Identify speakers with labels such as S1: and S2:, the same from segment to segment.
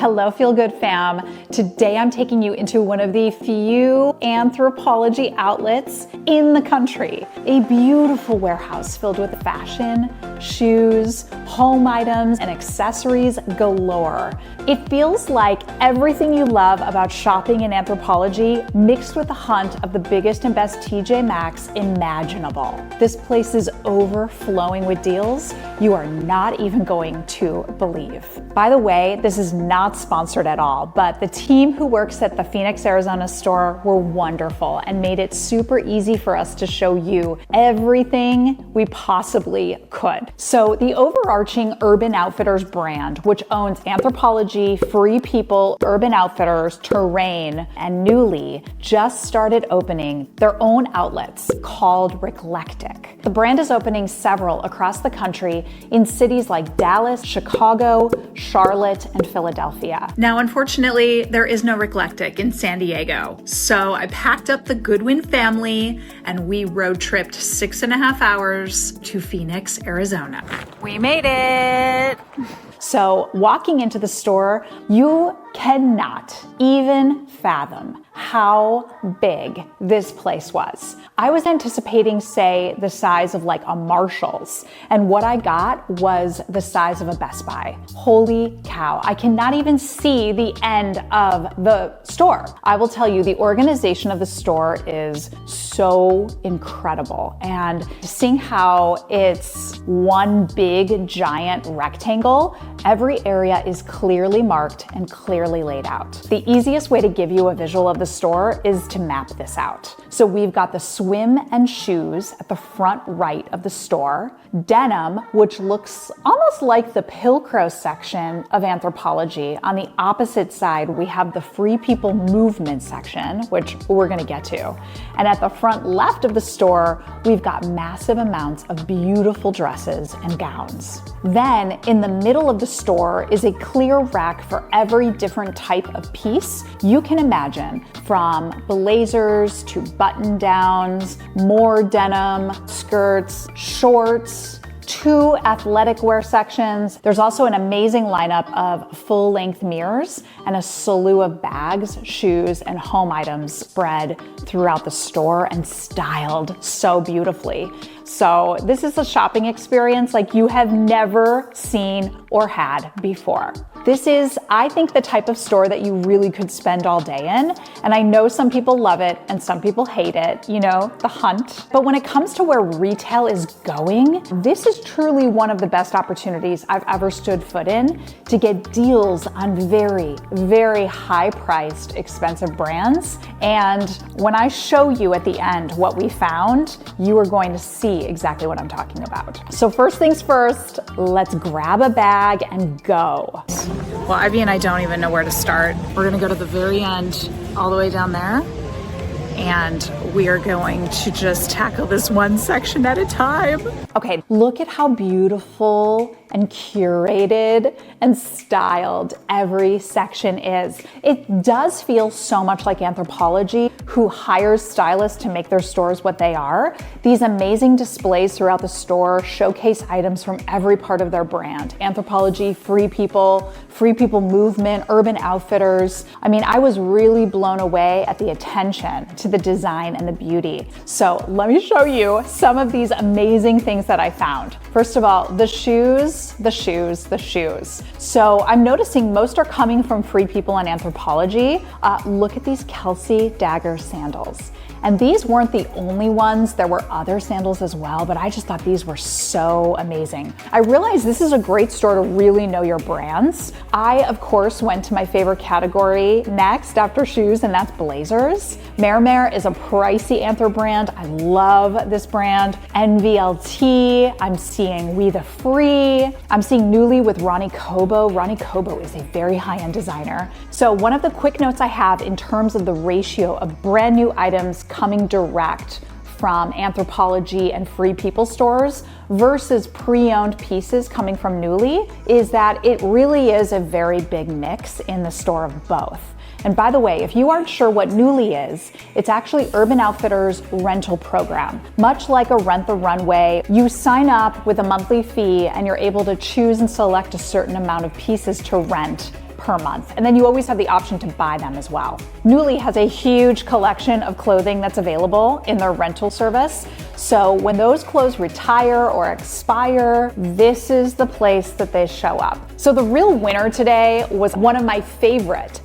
S1: Hello, Feel Good fam. Today I'm taking you into one of the few Anthropologie outlets in the country. A beautiful warehouse filled with fashion, shoes, home items, and accessories galore. It feels like everything you love about shopping in Anthropologie mixed with the hunt of the biggest and best TJ Maxx imaginable. This place is overflowing with deals you are not even going to believe. By the way, this is not sponsored at all, but the team who works at the Phoenix, Arizona store were wonderful and made it super easy for us to show you everything we possibly could. So the overarching Urban Outfitters brand, which owns Anthropologie, Free People, Urban Outfitters, Terrain, and Nuuly, just started opening their own outlets called Reglectic. The brand is opening several across the country in cities like Dallas, Chicago, Charlotte, and Philadelphia. Now, unfortunately, there is no Reglectic in San Diego. So I packed up the Goodwin family and we road tripped 6.5 hours to Phoenix, Arizona. We made it. So walking into the store, you cannot even fathom how big this place was. I was anticipating, say, the size of like a Marshall's, and what I got was the size of a Best Buy. Holy cow, I cannot even see the end of the store. I will tell you, the organization of the store is so incredible, and seeing how it's one big giant rectangle, every area is clearly marked and clearly laid out. The easiest way to give you a visual of the store is to map this out. So we've got the swim and shoes at the front right of the store, denim, which looks almost like the Pilcrow section of Anthropologie. On the opposite side, we have the Free People movement section, which we're gonna get to. And at the front left of the store, we've got massive amounts of beautiful dresses and gowns. Then in the middle of the store is a clear rack for every different type of piece you can imagine, from blazers to button downs, more denim, skirts, shorts, 2 athletic wear sections. There's also an amazing lineup of full-length mirrors and a slew of bags, shoes, and home items spread throughout the store and styled so beautifully. So this is a shopping experience like you have never seen or had before. This is, I think, the type of store that you really could spend all day in. And I know some people love it and some people hate it, you know, the hunt. But when it comes to where retail is going, this is truly one of the best opportunities I've ever stood foot in to get deals on very, very high-priced, expensive brands. And when I show you at the end what we found, you are going to see exactly what I'm talking about. So first things first, let's grab a bag and go. Well, Ivy and I don't even know where to start. We're gonna go to the very end, all the way down there, and we are going to just tackle this one section at a time. Okay, look at how beautiful and curated and styled every section is. It does feel so much like Anthropologie, who hires stylists to make their stores what they are. These amazing displays throughout the store showcase items from every part of their brand. Anthropologie, Free People Movement, Urban Outfitters. I mean, I was really blown away at the attention to the design and the beauty. So let me show you some of these amazing things that I found. First of all, the shoes. So I'm noticing most are coming from Free People and Anthropologie. Look at these Kelsey Dagger sandals. And these weren't the only ones. There were other sandals as well, but I just thought these were so amazing. I realized this is a great store to really know your brands. I, of course, went to my favorite category next after shoes, and that's blazers. Mare is a pricey Anthro brand. I love this brand. NVLT, I'm seeing We The Free. I'm seeing Nuuly with Ronnie Kobo. Ronnie Kobo is a very high-end designer. So one of the quick notes I have in terms of the ratio of brand new items coming direct from Anthropologie and Free People stores versus pre-owned pieces coming from Nuuly is that it really is a very big mix in the store of both. And by the way, if you aren't sure what Nuuly is, it's actually Urban Outfitters' rental program. Much like a Rent the Runway, you sign up with a monthly fee and you're able to choose and select a certain amount of pieces to rent per month. And then you always have the option to buy them as well. Nuuly has a huge collection of clothing that's available in their rental service. So when those clothes retire or expire, this is the place that they show up. So the real winner today was one of my favorite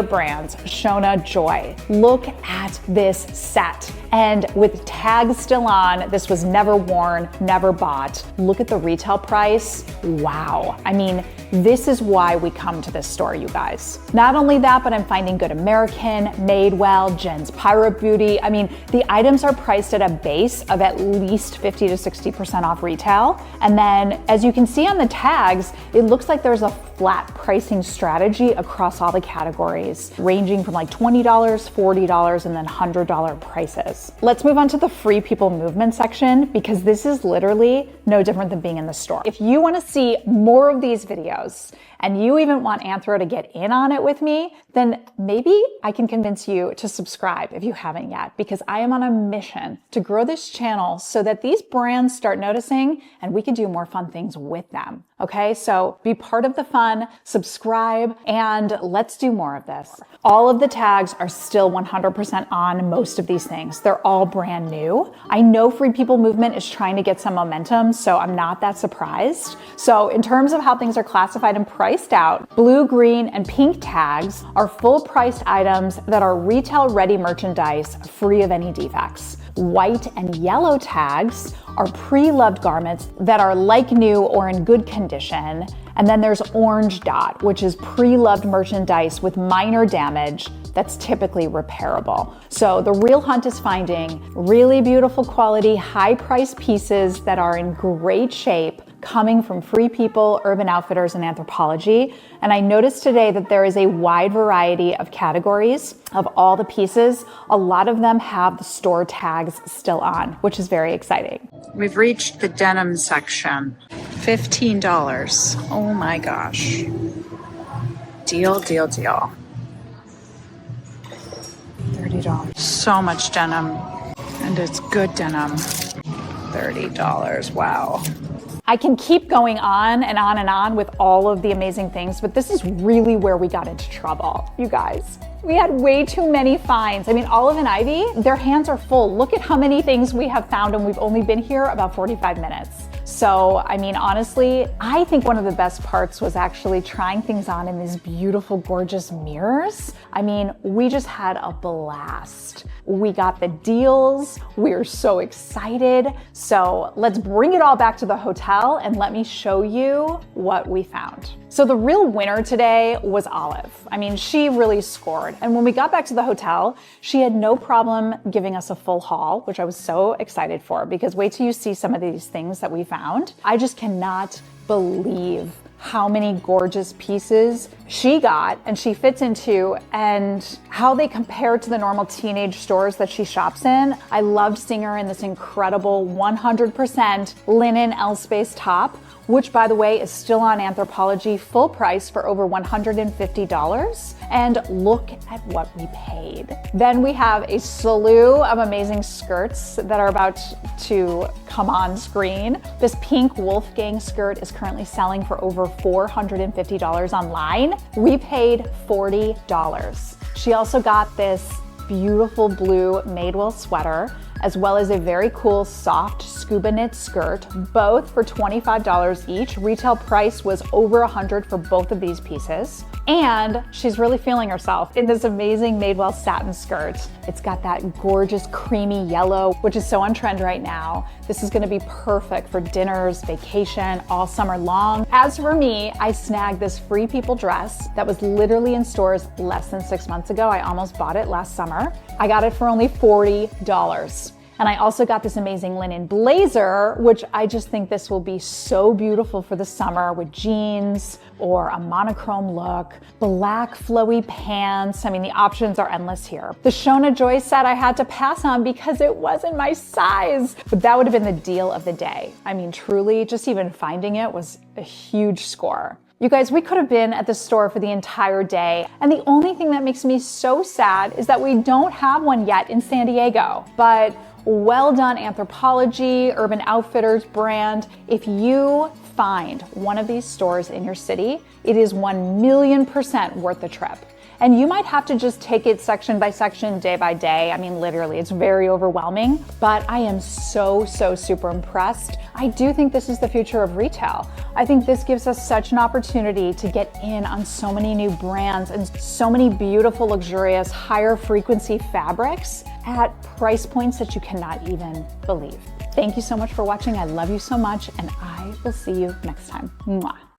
S1: brands, Shona Joy. Look at this set. And with tags still on, this was never worn, never bought. Look at the retail price. Wow. I mean, this is why we come to this store, you guys. Not only that, but I'm finding Good American, Madewell, Jen's Pirate Beauty. I mean, the items are priced at a base of at least 50 to 60% off retail. And then as you can see on the tags, it looks like there's a flat pricing strategy across all the categories, ranging from like $20, $40, and then $100 prices. Let's move on to the Free People Movement section, because this is literally no different than being in the store. If you want to see more of these videos, and you even want Anthro to get in on it with me, then maybe I can convince you to subscribe if you haven't yet, because I am on a mission to grow this channel so that these brands start noticing and we can do more fun things with them. Okay, so be part of the fun, subscribe, and let's do more of this. All of the tags are still 100% on most of these things. They're all brand new. I know Free People Movement is trying to get some momentum, so I'm not that surprised. So in terms of how things are classified and priced out, blue, green, and pink tags are full priced items that are retail ready merchandise free of any defects. White and yellow tags are pre-loved garments that are like new or in good condition. And then there's orange dot, which is pre-loved merchandise with minor damage that's typically repairable. So the real hunt is finding really beautiful quality, high price pieces that are in great shape, coming from Free People, Urban Outfitters, and Anthropologie. And I noticed today that there is a wide variety of categories of all the pieces. A lot of them have the store tags still on, which is very exciting. We've reached the denim section. $15. Oh my gosh. Deal, deal, deal. $30. So much denim. And it's good denim. $30. Wow. I can keep going on and on and on with all of the amazing things, but this is really where we got into trouble, you guys. We had way too many finds. I mean, Olive and Ivy, their hands are full. Look at how many things we have found, and we've only been here about 45 minutes. So, I mean, honestly, I think one of the best parts was actually trying things on in these beautiful, gorgeous mirrors. I mean, we just had a blast. We got the deals. We are so excited. So let's bring it all back to the hotel and let me show you what we found. So the real winner today was Olive. I mean, she really scored. And when we got back to the hotel, she had no problem giving us a full haul, which I was so excited for, because wait till you see some of these things that we found. I just cannot believe how many gorgeous pieces she got and she fits into, and how they compare to the normal teenage stores that she shops in. I loved seeing her in this incredible 100% linen L-Space top, which by the way is still on Anthropologie, full price for over $150. And look at what we paid. Then we have a slew of amazing skirts that are about to come on screen. This pink Wolfgang skirt is currently selling for over $450 online. We paid $40. She also got this beautiful blue Madewell sweater, as well as a very cool soft scuba knit skirt, both for $25 each. Retail price was over $100 for both of these pieces. And she's really feeling herself in this amazing Madewell satin skirt. It's got that gorgeous creamy yellow, which is so on trend right now. This is gonna be perfect for dinners, vacation, all summer long. As for me, I snagged this Free People dress that was literally in stores less than 6 months ago. I almost bought it last summer. I got it for only $40. And I also got this amazing linen blazer, which I just think this will be so beautiful for the summer with jeans or a monochrome look, black flowy pants. I mean, the options are endless here. The Shona Joy set I had to pass on because it wasn't my size, but that would have been the deal of the day. I mean, truly, just even finding it was a huge score. You guys, we could have been at the store for the entire day, and the only thing that makes me so sad is that we don't have one yet in San Diego. But well done, Anthropologie, Urban Outfitters brand. If you find one of these stores in your city, it is 1,000,000% worth the trip. And you might have to just take it section by section, day by day. I mean, literally, it's very overwhelming, but I am so super impressed. I do think this is the future of retail. I think this gives us such an opportunity to get in on so many new brands and so many beautiful, luxurious, higher frequency fabrics at price points that you cannot even believe. Thank you so much for watching. I love you so much, and I will see you next time. Mwah.